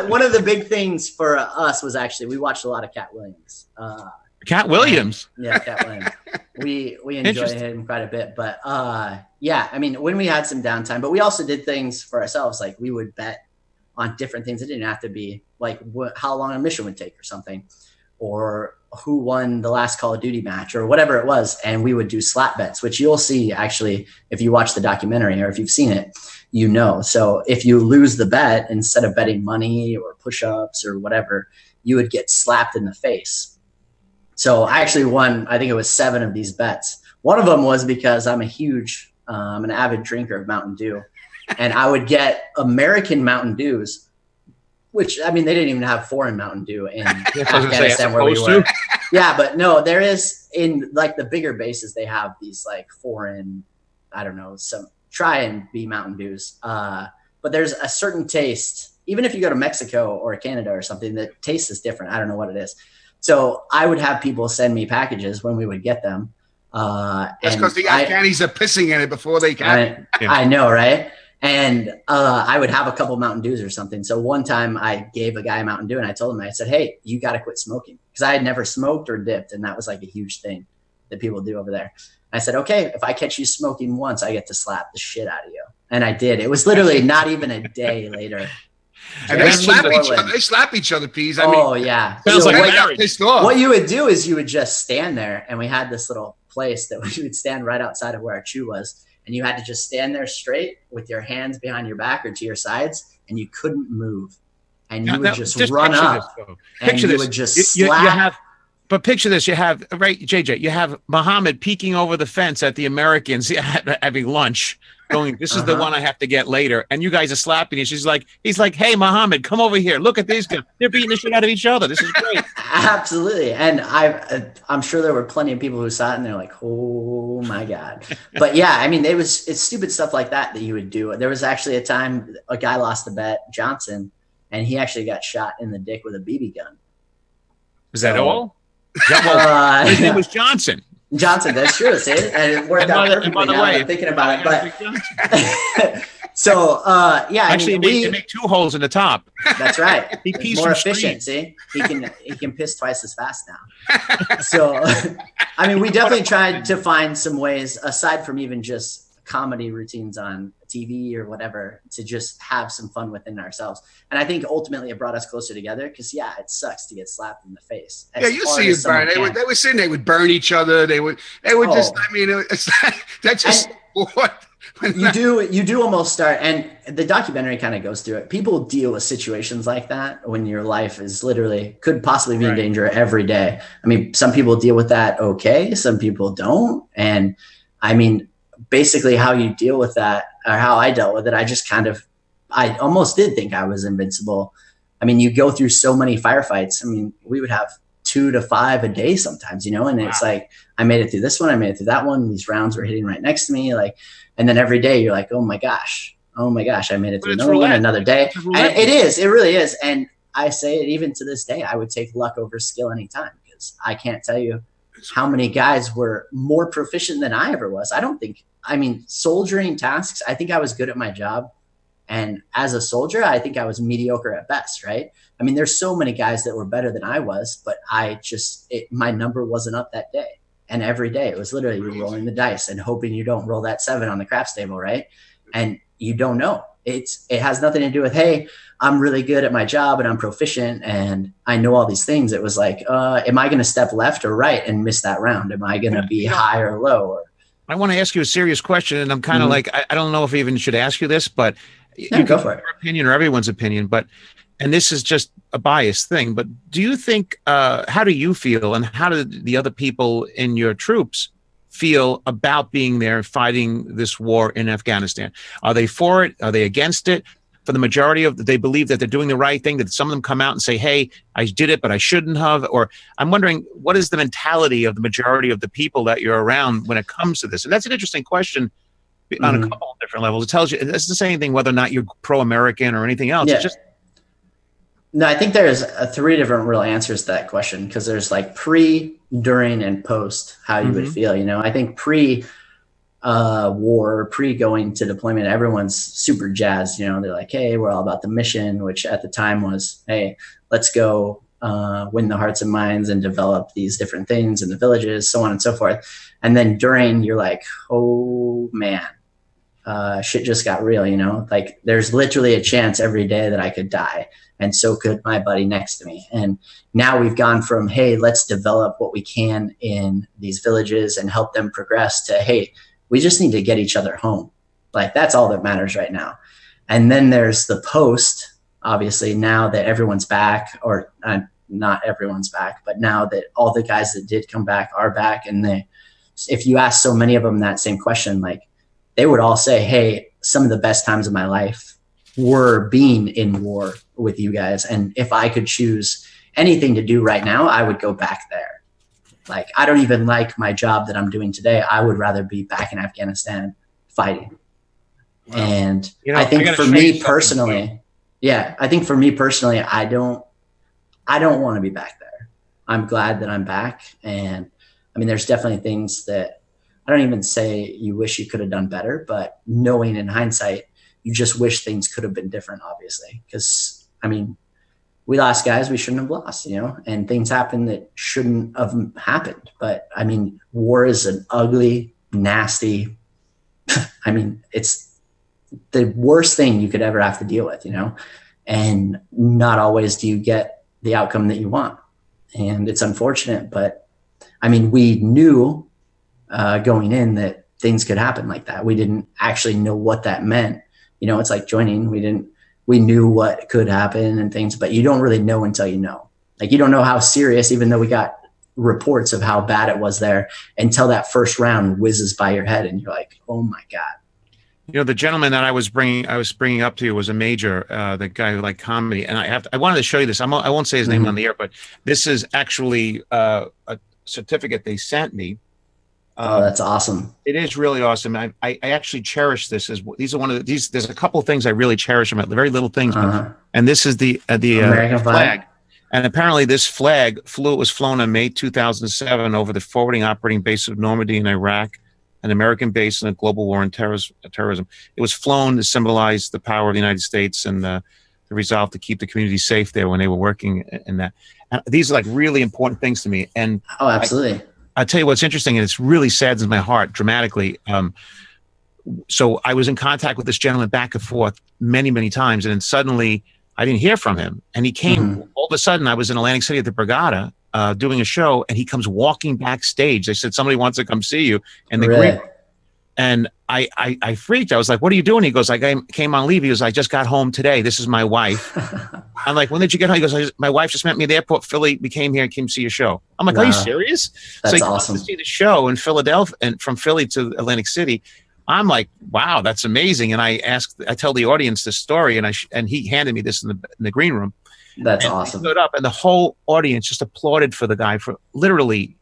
One of the big things for us was actually we watched a lot of Cat Williams. Cat Williams. Yeah, Cat Williams. We enjoy him quite a bit, but yeah, I mean, when we had some downtime, but we also did things for ourselves. Like we would bet on different things. It didn't have to be like how long a mission would take or something, or who won the last Call of Duty match or whatever it was. And we would do slap bets, which you'll see actually if you watch the documentary or if you've seen it, you know. So if you lose the bet, instead of betting money or push-ups or whatever, you would get slapped in the face. So I actually won, I think it was 7 of these bets. One of them was because I'm an avid drinker of Mountain Dew. And I would get American Mountain Dews, which, I mean, they didn't even have foreign Mountain Dew in Afghanistan where we were. Yeah, but no, there is in like the bigger bases, they have these like foreign, I don't know, some try and be Mountain Dews. But there's a certain taste, even if you go to Mexico or Canada or something, the taste is different. I don't know what it is. So I would have people send me packages when we would get them. That's because the Afghanis are pissing in it before they can. I know, right? And I would have a couple Mountain Dews or something. So one time I gave a guy a Mountain Dew and I told him, I said, hey, you got to quit smoking. Because I had never smoked or dipped. And that was like a huge thing that people do over there. I said, okay, if I catch you smoking once, I get to slap the shit out of you. And I did. It was literally not even a day later. And they slap each other, Peas. I mean, oh, yeah. Sounds like what you would do is you would just stand there. And we had this little place that we would stand right outside of where our chew was. And you had to just stand there straight with your hands behind your back or to your sides, and you couldn't move. And you would just run up, and you would just slap But picture this: you have right, JJ. You have Muhammad peeking over the fence at the Americans having lunch, going, "This is the one I have to get later." And you guys are slapping each. He's like, "Hey, Muhammad, come over here. Look at these guys. They're beating the shit out of each other. This is great." Absolutely, and I'm sure there were plenty of people who saw it and they're like, "Oh my god!" But yeah, I mean, it's stupid stuff like that you would do. There was actually a time a guy lost a bet, Johnson, and he actually got shot in the dick with a BB gun. Is that all? His name was Johnson. Johnson, that's true. See, and it worked out perfectly. Now that I'm thinking about it, but so yeah, actually, they make 2 holes in the top. That's right. He's more efficient. See, he can piss twice as fast now. So, I mean, we definitely tried to find some ways aside from even just comedy routines on TV or whatever to just have some fun within ourselves. And I think ultimately it brought us closer together because yeah, it sucks to get slapped in the face. Yeah, you see it burn. They would sit, they would burn each other. They would just, I mean, it's that's just what you do almost start. And the documentary kind of goes through it. People deal with situations like that when your life is literally could possibly be in danger every day. I mean, some people deal with that. Okay. Some people don't. And I mean, basically how you deal with that or how I dealt with it, I almost did think I was invincible. I mean, you go through so many firefights. I mean, we would have 2 to 5 a day sometimes, and it's like, I made it through this one. I made it through that one. These rounds were hitting right next to me. Like, and then every day you're like, oh my gosh, I made it through another one, another day. And it really is. And I say it even to this day, I would take luck over skill anytime because I can't tell you how many guys were more proficient than I ever was. Soldiering tasks, I think I was good at my job. And as a soldier, I think I was mediocre at best, right? I mean, there's so many guys that were better than I was, but my number wasn't up that day. And every day it was literally rolling the dice and hoping you don't roll that 7 on the craps table, right? And you don't know. It has nothing to do with, hey, I'm really good at my job and I'm proficient and I know all these things. It was like, am I going to step left or right and miss that round? Am I going to be high or low? Or I want to ask you a serious question, and I'm kind of like, I don't know if I even should ask you this, but you go for it. Your opinion or everyone's opinion, and this is just a biased thing, but do you think, how do you feel and how do the other people in your troops feel about being there fighting this war in Afghanistan? Are they for it? Are they against it? For the majority of they believe that they're doing the right thing, that some of them come out and say, hey, I did it, but I shouldn't have. Or I'm wondering, what is the mentality of the majority of the people that you're around when it comes to this? And that's an interesting question on a couple of different levels. It tells you, it's the same thing whether or not you're pro-American or anything else. Yeah. It's just, no, I think there's 3 different real answers to that question because there's like pre, during, and post how you would feel. I think war, pre-going to deployment, everyone's super jazzed. They're like, hey, we're all about the mission, which at the time was, hey, let's go win the hearts and minds and develop these different things in the villages, so on and so forth. And then during, you're like, oh man, shit just got real. Like there's literally a chance every day that I could die. And so could my buddy next to me. And now we've gone from, hey, let's develop what we can in these villages and help them progress to, hey, we just need to get each other home. Like that's all that matters right now. And then there's the post, obviously, now that everyone's back, or not everyone's back, but now that all the guys that did come back are back. And if you ask so many of them that same question, like they would all say, hey, some of the best times of my life were being in war with you guys. And if I could choose anything to do right now, I would go back there. Like, I don't even like my job that I'm doing today. I would rather be back in Afghanistan fighting. Wow. And I think for me personally, I don't want to be back there. I'm glad that I'm back. And I mean, there's definitely things that I don't even say you wish you could have done better, but knowing in hindsight, you just wish things could have been different, obviously. Because, I mean, we lost guys we shouldn't have lost, and things happen that shouldn't have happened. But, I mean, war is an ugly, nasty, I mean, it's the worst thing you could ever have to deal with, and not always do you get the outcome that you want. And it's unfortunate, but, I mean, we knew going in that things could happen like that. We didn't actually know what that meant. It's like joining. We knew what could happen and things, but you don't really know until you know. Like, you don't know how serious, even though we got reports of how bad it was there until that first round whizzes by your head and you're like, oh my God. You know, the gentleman that I was bringing up to you was a major, the guy who liked comedy. And I wanted to show you this. I won't say his name on the air, but this is actually a certificate they sent me. Oh, that's awesome. It is really awesome. I actually cherish this. These are one of these. There's a couple of things I really cherish about the very little things. And this is the American flag. And apparently this flag was flown in May 2007 over the forwarding operating base of Normandy in Iraq, an American base in a global war on terrorism. It was flown to symbolize the power of the United States and the resolve to keep the community safe there when they were working in that. And these are like really important things to me. And oh, absolutely. I'll tell you what's interesting, and it's really saddens my heart dramatically. So I was in contact with this gentleman back and forth many, many times, and then suddenly I didn't hear from him. And he came, all of a sudden I was in Atlantic City at the Brigada doing a show, and he comes walking backstage. They said, somebody wants to come see you. And and I freaked. I was like, what are you doing? He goes, I came on leave. He goes, I just got home today. This is my wife. I'm like, when did you get home? He goes, my wife just met me at the airport, Philly. We came here and came to see your show. I'm like, are you serious? That's so he awesome. comes to see the show in Philadelphia, and from Philly to Atlantic City. I'm like, wow, that's amazing. And I tell the audience this story, and he handed me this in the green room. That's awesome. He stood up, and the whole audience just applauded for the guy for literally,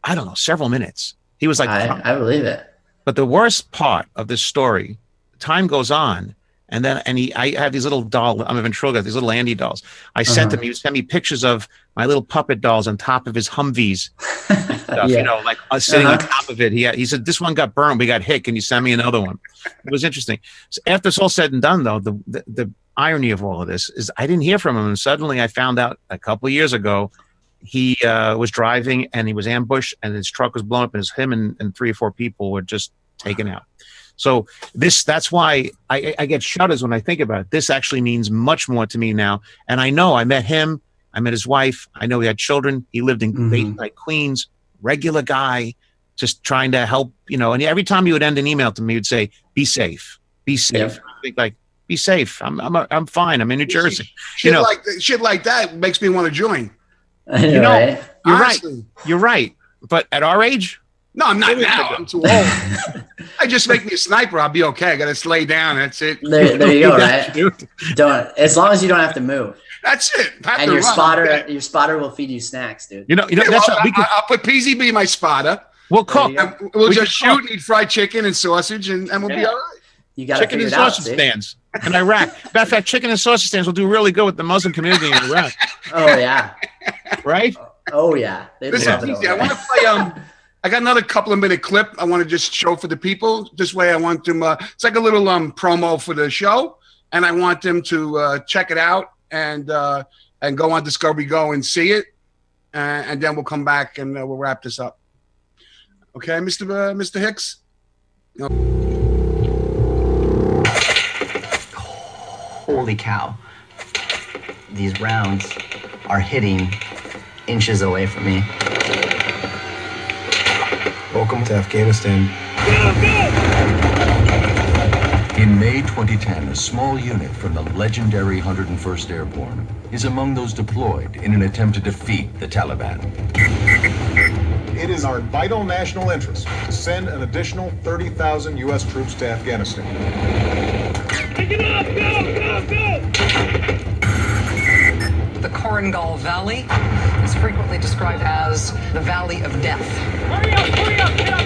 I don't know, several minutes. He was like, I believe it. But the worst part of this story, time goes on, and I have these little dolls. I'm a ventriloquist, these little Andy dolls. I sent him. He would send me pictures of my little puppet dolls on top of his Humvees, and stuff, you know, like sitting on top of it. He said, this one got burned. We got hit. Can you send me another one? It was interesting. So after it's all said and done, though, the irony of all of this is I didn't hear from him, and suddenly I found out a couple of years ago he was driving and he was ambushed, and his truck was blown up, and him and 3 or 4 people were just taken out. So that's why I get shudders when I think about it. This actually means much more to me now. And I know I met him, I met his wife, I know he had children, he lived in like Queens, regular guy, just trying to help, you know, and every time he would end an email to me, he would say, be safe, be safe. Yep. I think like, be safe. I'm fine. I'm in New Jersey. Shit like that makes me want to join. You know, right? You're honestly right. You're right. But at our age, no, I'm not now. I'm too old. I just make me a sniper. I'll be okay. I got to lay down. That's it. There you go. Right? Don't, as long as you don't have to move. That's it. And your spotter will feed you snacks, dude. You know. That's what I'll put Pizzi be my spotter. We'll cook. We'll just shoot and eat fried chicken and sausage, and we'll be all right. You got chicken and sausage stands in Iraq. Matter of fact, chicken and sausage stands will do really good with the Muslim community in Iraq. Oh yeah. Right? Oh yeah. Listen, I want to play. I got another couple of minute clip I want to just show for the people. This way I want them, it's like a little promo for the show, and I want them to check it out and go on Discovery Go and see it, and then we'll come back and we'll wrap this up. Okay, Mr. Hix? No. Holy cow. These rounds are hitting inches away from me. Welcome to Afghanistan. In May 2010, a small unit from the legendary 101st Airborne is among those deployed in an attempt to defeat the Taliban. It is our vital national interest to send an additional 30,000 U.S. troops to Afghanistan. Pick it up! Go! The Korangal Valley is frequently described as the Valley of Death. Hurry up, get up there!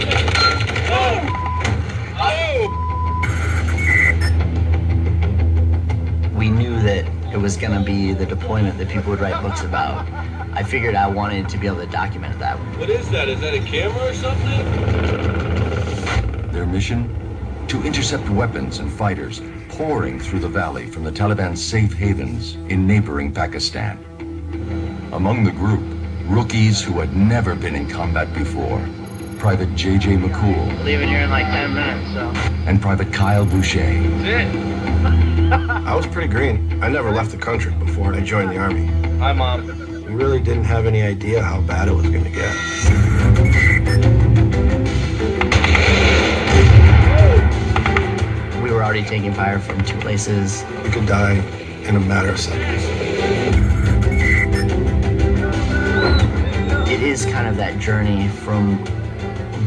We knew that it was going to be the deployment that people would write books about. I figured I wanted to be able to document that. What is that? Is that a camera or something? Their mission? To intercept weapons and fighters pouring through the valley from the Taliban's safe havens in neighboring Pakistan. Among the group, rookies who had never been in combat before. Private J.J. McCool. Leaving here in like 10 minutes, so. And Private Kyle Boucher. That's it. I was pretty green. I never left the country before I joined the Army. Hi, Mom. We really didn't have any idea how bad it was going to get. We were already taking fire from 2 places. We could die in a matter of seconds. It is kind of that journey from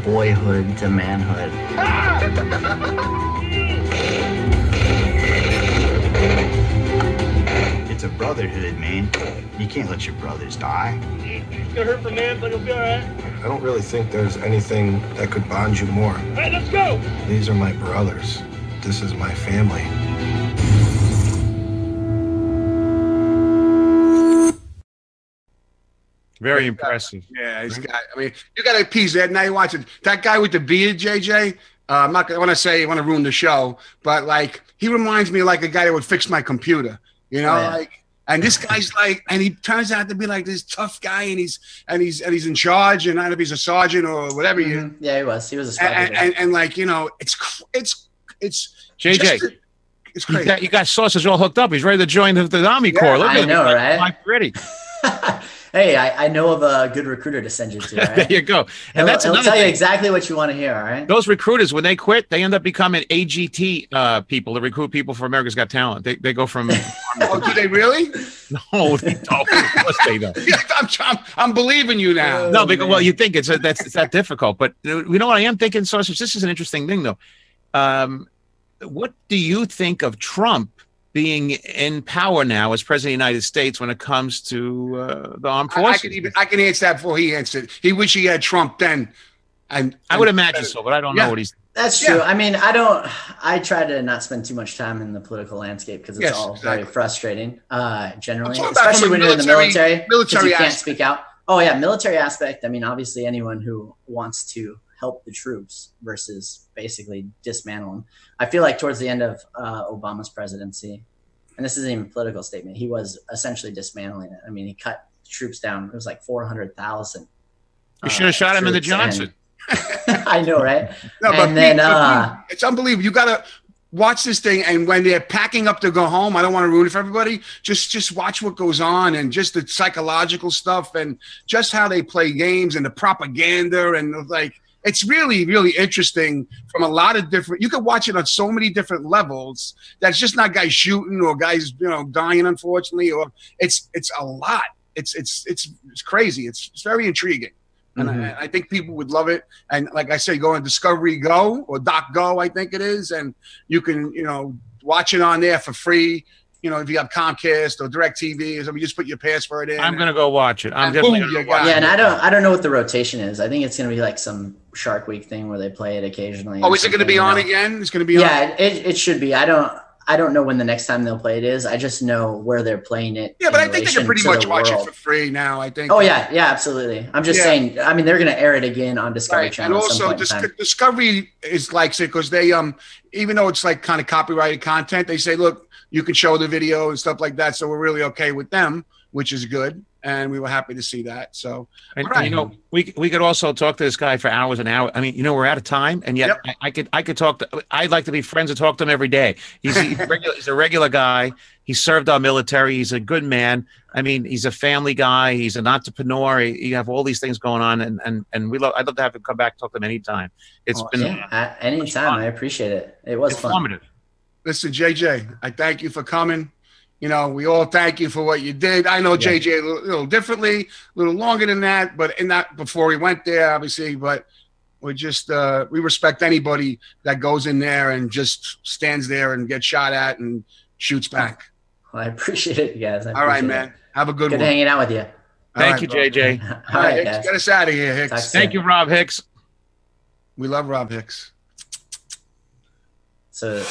boyhood to manhood. It's a brotherhood, man. You can't let your brothers die. It's gonna hurt for man, but it'll be all right. I don't really think there's anything that could bond you more. All right, let's go. These are my brothers. This is my family. Very impressive. Yeah, he's got. I mean, you got to appease that. Now you watch it. That guy with the beard, JJ. I'm not gonna want to ruin the show, but like he reminds me of like a guy that would fix my computer. You know, like. And this guy's like, and he turns out to be like this tough guy, and he's in charge, and I don't know if he's a sergeant or whatever. Yeah, he was a sergeant. And like, you know, it's JJ. It's crazy. You got sausage all hooked up. He's ready to join the Army Corps. Look I at know, him. right? Like ready. Hey, I know of a good recruiter to send you to. Right? There you go. And he'll tell you exactly what you want to hear. All right. Those recruiters, when they quit, they end up becoming AGT people. They recruit people for America's Got Talent. They go from. Oh, do they really? No, they don't. Of course they don't. Yeah, I'm believing you now. No, because well, you think it's that difficult, but you know what I am thinking, Sausage. This is an interesting thing, though. What do you think of Trump being in power now as president of the United States when it comes to the armed forces? I can answer that before he answered. He wish he had Trump then. And I would imagine so, but I don't know what he's. That's true. I mean, I try to not spend too much time in the political landscape because it's all very frustrating, generally, especially when you're in the military. You can't speak out. Oh yeah, military aspect. I mean, obviously, anyone who wants to help the troops versus basically dismantle them. I feel like towards the end of Obama's presidency, and this isn't even a political statement, he was essentially dismantling it. I mean, he cut the troops down. It was like 400,000. You should have shot him in the Johnson. I know, right? No, and then it's unbelievable. You got to watch this thing, and when they're packing up to go home, I don't want to ruin it for everybody. Just watch what goes on, and just the psychological stuff, and just how they play games, and the propaganda, and like it's really, really interesting from a lot of different. You could watch it on so many different levels. That's just not guys shooting or guys dying, unfortunately, or it's a lot. It's crazy. It's very intriguing. And I think people would love it. And like I say, go on Discovery Go or Doc Go, I think it is. And you can, watch it on there for free. If you have Comcast or DirecTV or something, you just put your password in. I'm going to go watch it. I'm definitely going to go watch it. Yeah, and I don't know what the rotation is. I think it's going to be like some Shark Week thing where they play it occasionally. Oh, is it going to be on again? It's going to be on? Yeah, it should be. I don't know when the next time they'll play it is. I just know where they're playing it. Yeah, but I think they can pretty much watch it for free now, I think. Oh, yeah, absolutely. I'm just saying, I mean, they're going to air it again on Discovery Channel. And also, Discovery is like, because they, even though it's like kind of copyrighted content, they say, look, you can show the video and stuff like that. So we're really okay with them, which is good. And we were happy to see that. So, and, we could also talk to this guy for hours and hours. I mean, we're out of time, and yet I could talk to. I'd like to be friends and talk to him every day. He's a regular guy. He served our military. He's a good man. I mean, he's a family guy. He's an entrepreneur. You have all these things going on, and I'd love to have him come back and talk to him anytime. It's been at any time. I appreciate it. It was informative. Fun. Listen, JJ, I thank you for coming. We all thank you for what you did. I know JJ a little differently, a little longer than that, but before he went there, obviously. But we just we respect anybody that goes in there and just stands there and gets shot at and shoots back. Well, I appreciate it, guys. All right, man. Have a good one. Good hanging out with you. Thank you, JJ. All right, Hicks, guys. get us out of here, Hicks. Thank you, Rob Hix. We love Rob Hix. So.